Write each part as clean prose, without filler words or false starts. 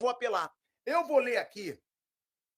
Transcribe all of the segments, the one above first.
vou apelar. Eu vou ler aqui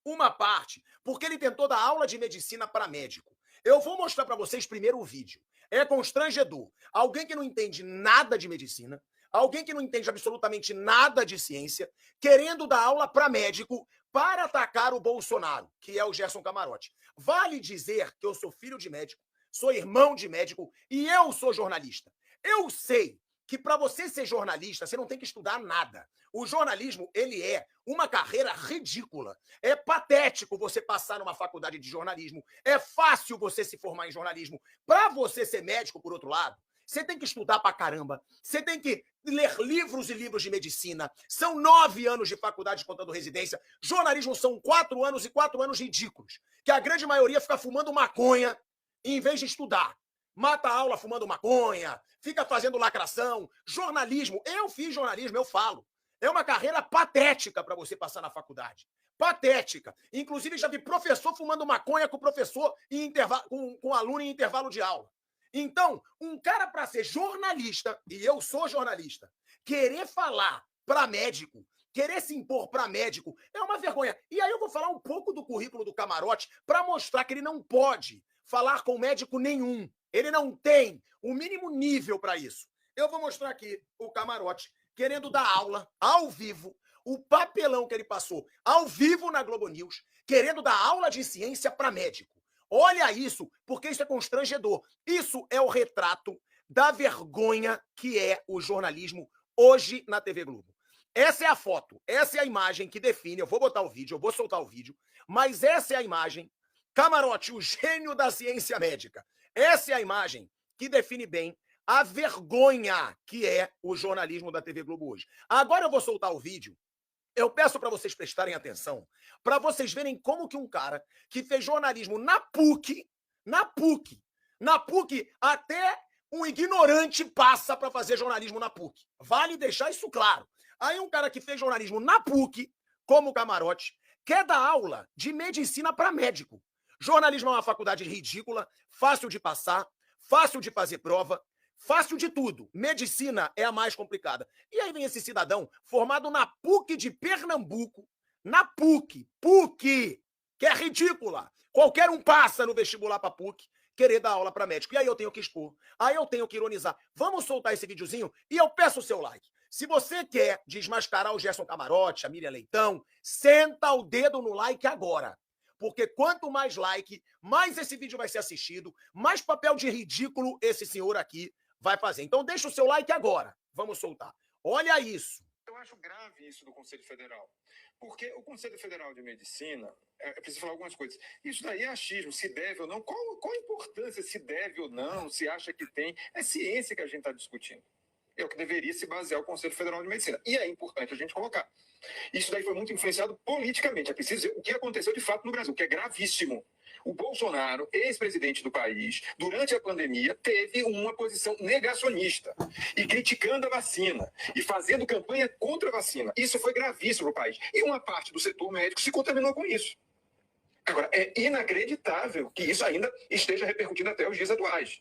uma parte, porque ele tentou dar aula de medicina para médico. Eu vou mostrar para vocês primeiro o vídeo. É constrangedor. Alguém que não entende nada de medicina, alguém que não entende absolutamente nada de ciência, querendo dar aula para médico para atacar o Bolsonaro, que é o Gerson Camarote. Vale dizer que eu sou filho de médico, sou irmão de médico e eu sou jornalista. Eu sei que para você ser jornalista, você não tem que estudar nada. O jornalismo, ele é uma carreira ridícula. É patético você passar numa faculdade de jornalismo. É fácil você se formar em jornalismo. Para você ser médico, por outro lado, você tem que estudar pra caramba. Você tem que ler livros e livros de medicina. São 9 anos de faculdade contando residência. Jornalismo são 4 anos e 4 anos ridículos. Que a grande maioria fica fumando maconha em vez de estudar. Mata a aula fumando maconha, fica fazendo lacração. Jornalismo, eu fiz jornalismo, eu falo. É uma carreira patética para você passar na faculdade. Patética. Inclusive, já vi professor fumando maconha com professor em intervalo, com aluno em intervalo de aula. Então, um cara para ser jornalista, e eu sou jornalista, querer falar para médico, querer se impor para médico, é uma vergonha. E aí eu vou falar um pouco do currículo do Camarote para mostrar que ele não pode falar com médico nenhum. Ele não tem o mínimo nível para isso. Eu vou mostrar aqui o Camarote querendo dar aula ao vivo, o papelão que ele passou ao vivo na Globo News, querendo dar aula de ciência para médico. Olha isso, porque isso é constrangedor. Isso é o retrato da vergonha que é o jornalismo hoje na TV Globo. Essa é a foto, essa é a imagem que define. Eu vou botar o vídeo, eu vou soltar o vídeo, mas essa é a imagem. Camarote, o gênio da ciência médica. Essa é a imagem que define bem a vergonha que é o jornalismo da TV Globo hoje. Agora eu vou soltar o vídeo. Eu peço para vocês prestarem atenção, para vocês verem como que um cara que fez jornalismo na PUC até um ignorante passa para fazer jornalismo na PUC. Vale deixar isso claro. Aí um cara que fez jornalismo na PUC, como o Camarote, quer dar aula de medicina para médico. Jornalismo é uma faculdade ridícula, fácil de passar, fácil de fazer prova, fácil de tudo. Medicina é a mais complicada. E aí vem esse cidadão formado na PUC de Pernambuco, na PUC, que é ridícula. Qualquer um passa no vestibular para PUC, querer dar aula para médico. E aí eu tenho que expor, aí eu tenho que ironizar. Vamos soltar esse videozinho e eu peço o seu like. Se você quer desmascarar o Gerson Camarote, a Miriam Leitão, senta o dedo no like agora. Porque quanto mais like, mais esse vídeo vai ser assistido, mais papel de ridículo esse senhor aqui vai fazer. Então deixa o seu like agora. Vamos soltar. Olha isso. Eu acho grave isso do Conselho Federal, porque o Conselho Federal de Medicina, preciso falar algumas coisas, isso daí é achismo, se deve ou não, qual a importância, se deve ou não, se acha que tem, é ciência que a gente está discutindo. É o que deveria se basear o Conselho Federal de Medicina. E é importante a gente colocar. Isso daí foi muito influenciado politicamente. É preciso ver o que aconteceu de fato no Brasil, que é gravíssimo. O Bolsonaro, ex-presidente do país, durante a pandemia, teve uma posição negacionista e criticando a vacina e fazendo campanha contra a vacina. Isso foi gravíssimo para o país. E uma parte do setor médico se contaminou com isso. Agora, é inacreditável que isso ainda esteja repercutindo até os dias atuais.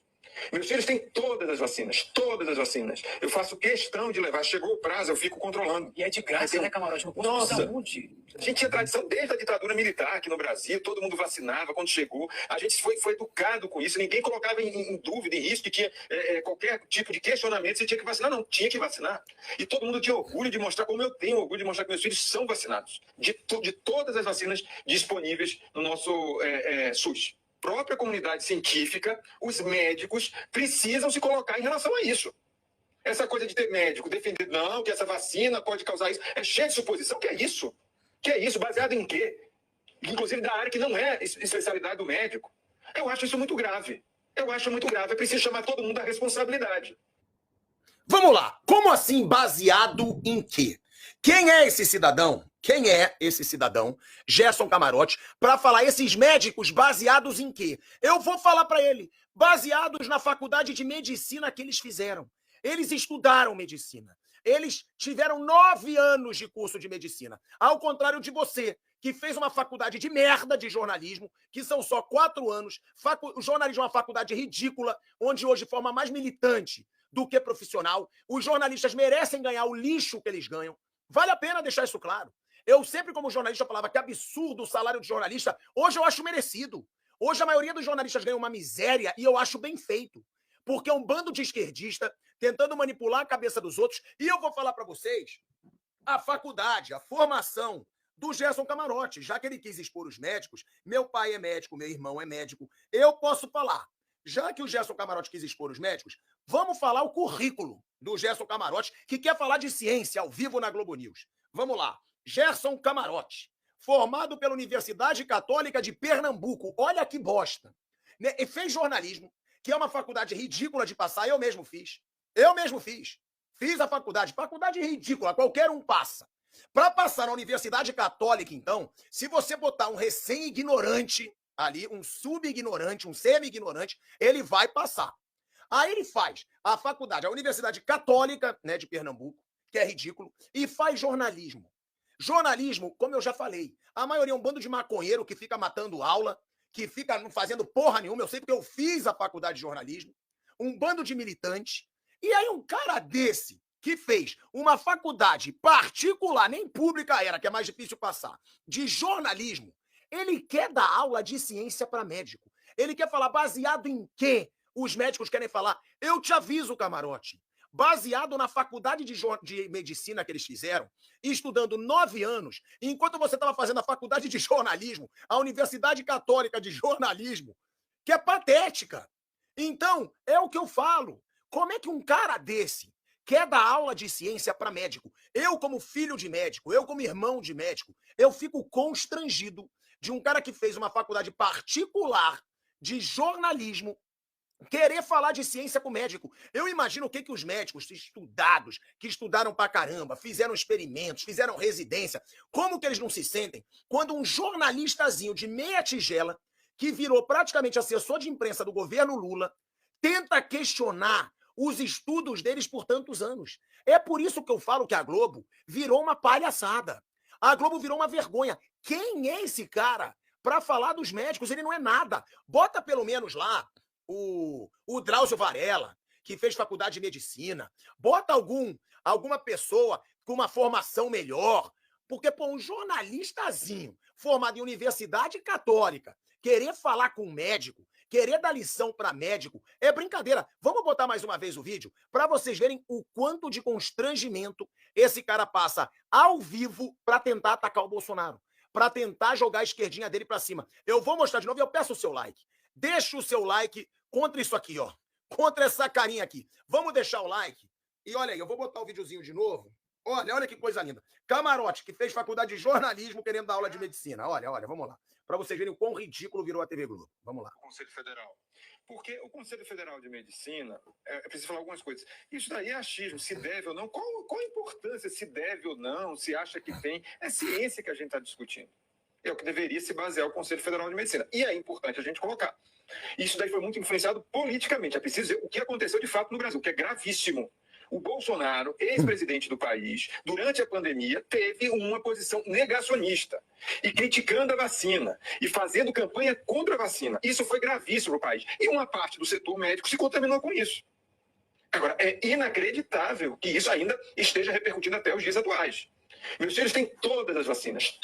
Meus filhos têm todas as vacinas, todas as vacinas. Eu faço questão de levar. Chegou o prazo, eu fico controlando. E é de graça, né, Camarote? No posto de saúde. A gente tinha tradição desde a ditadura militar aqui no Brasil, todo mundo vacinava quando chegou. A gente foi educado com isso, ninguém colocava em dúvida, em risco, que tinha qualquer tipo de questionamento, você tinha que vacinar. Não, tinha que vacinar. E todo mundo tinha orgulho de mostrar, como eu tenho orgulho de mostrar que meus filhos são vacinados. De todas as vacinas disponíveis no nosso SUS. Própria comunidade científica, os médicos precisam se colocar em relação a isso. Essa coisa de ter médico defender, não, que essa vacina pode causar isso, é cheio de suposição. Que é isso? Que é isso? Baseado em quê? Inclusive da área que não é especialidade do médico. Eu acho isso muito grave. Eu acho muito grave. É preciso chamar todo mundo à responsabilidade. Vamos lá. Como assim baseado em quê? Quem é esse cidadão? Quem é esse cidadão, Gerson Camarote, para falar esses médicos baseados em quê? Eu vou falar para ele, baseados na faculdade de medicina que eles fizeram. Eles estudaram medicina. Eles tiveram 9 anos de curso de medicina. Ao contrário de você, que fez uma faculdade de merda de jornalismo, que são só 4 anos. O jornalismo é uma faculdade ridícula, onde hoje forma mais militante do que profissional. Os jornalistas merecem ganhar o lixo que eles ganham. Vale a pena deixar isso claro. Eu sempre, como jornalista, falava que absurdo o salário de jornalista. Hoje eu acho merecido. Hoje a maioria dos jornalistas ganha uma miséria e eu acho bem feito. Porque é um bando de esquerdista tentando manipular a cabeça dos outros. E eu vou falar para vocês, a faculdade, a formação do Gerson Camarote, já que ele quis expor os médicos, meu pai é médico, meu irmão é médico, eu posso falar. Já que o Gerson Camarote quis expor os médicos, vamos falar o currículo do Gerson Camarote, que quer falar de ciência ao vivo na Globo News. Vamos lá. Gerson Camarote, formado pela Universidade Católica de Pernambuco. Olha que bosta. E fez jornalismo, que é uma faculdade ridícula de passar, eu mesmo fiz. Fiz a faculdade ridícula, qualquer um passa. Para passar na Universidade Católica, então, se você botar um recém-ignorante ali, um sub-ignorante, um semi-ignorante, ele vai passar. Aí ele faz a faculdade, a Universidade Católica, né, de Pernambuco, que é ridículo, e faz jornalismo. Jornalismo, como eu já falei, a maioria é um bando de maconheiro que fica matando aula, que fica não fazendo porra nenhuma, eu sei porque eu fiz a faculdade de jornalismo, um bando de militantes, e aí um cara desse, que fez uma faculdade particular, nem pública era, que é mais difícil passar, de jornalismo, ele quer dar aula de ciência para médico. Ele quer falar baseado em quê os médicos querem falar. Eu te aviso, Camarote, baseado na faculdade de medicina que eles fizeram, estudando 9 anos, enquanto você estava fazendo a faculdade de jornalismo, a Universidade Católica de Jornalismo, que é patética. Então, é o que eu falo. Como é que um cara desse quer dar aula de ciência para médico? Eu, como filho de médico, eu, como irmão de médico, eu fico constrangido de um cara que fez uma faculdade particular de jornalismo querer falar de ciência com médico. Eu imagino o que os médicos estudados, que estudaram pra caramba, fizeram experimentos, fizeram residência, como que eles não se sentem quando um jornalistazinho de meia tigela, que virou praticamente assessor de imprensa do governo Lula, tenta questionar os estudos deles por tantos anos. É por isso que eu falo que a Globo virou uma palhaçada. A Globo virou uma vergonha. Quem é esse cara para falar dos médicos? Ele não é nada. Bota pelo menos lá o Drauzio Varela, que fez faculdade de medicina. Bota alguma pessoa com uma formação melhor. Porque, pô, um jornalistazinho formado em Universidade Católica querer falar com um médico, querer dar lição para médico, é brincadeira. Vamos botar mais uma vez o vídeo para vocês verem o quanto de constrangimento esse cara passa ao vivo para tentar atacar o Bolsonaro, para tentar jogar a esquerdinha dele para cima. Eu vou mostrar de novo e eu peço o seu like. Deixa o seu like contra isso aqui, ó. Contra essa carinha aqui. Vamos deixar o like. E olha aí, eu vou botar o videozinho de novo. Olha que coisa linda. Camarote, que fez faculdade de jornalismo querendo dar aula de medicina. Olha, vamos lá. Para vocês verem o quão ridículo virou a TV Globo. Vamos lá. Conselho Federal. Porque o Conselho Federal de Medicina, preciso falar algumas coisas. Isso daí é achismo, se deve ou não. Qual a importância, se deve ou não, se acha que tem? É ciência que a gente está discutindo. É o que deveria se basear o Conselho Federal de Medicina. E é importante a gente colocar. Isso daí foi muito influenciado politicamente. É preciso dizer o que aconteceu de fato no Brasil, que é gravíssimo. O Bolsonaro, ex-presidente do país, durante a pandemia, teve uma posição negacionista e criticando a vacina e fazendo campanha contra a vacina. Isso foi gravíssimo para o país. E uma parte do setor médico se contaminou com isso. Agora, é inacreditável que isso ainda esteja repercutindo até os dias atuais. Meus filhos têm todas as vacinas.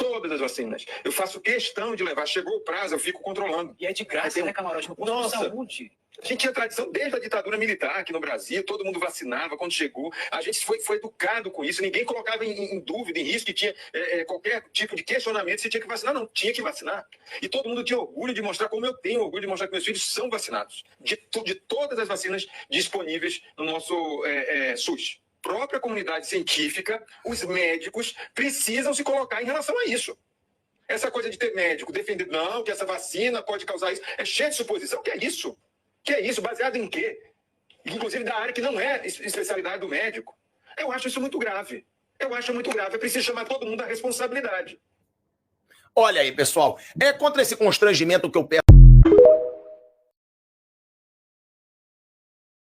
Eu faço questão de levar. Chegou o prazo, eu fico controlando. E é de graça, né, Camarote? No posto de saúde. A gente tinha tradição desde a ditadura militar aqui no Brasil, todo mundo vacinava quando chegou. A gente foi educado com isso, ninguém colocava em dúvida, em risco, que tinha qualquer tipo de questionamento se tinha que vacinar. Não, tinha que vacinar. E todo mundo tinha orgulho de mostrar, como eu tenho orgulho de mostrar que meus filhos são vacinados. De todas as vacinas disponíveis no nosso SUS. Própria comunidade científica, os médicos precisam se colocar em relação a isso. Essa coisa de ter médico defender, não, que essa vacina pode causar isso, é cheio de suposição. Que é isso? Que é isso? Baseado em quê? Inclusive da área que não é especialidade do médico. Eu acho isso muito grave. É preciso chamar todo mundo à responsabilidade. Olha aí, pessoal. É contra esse constrangimento que eu peço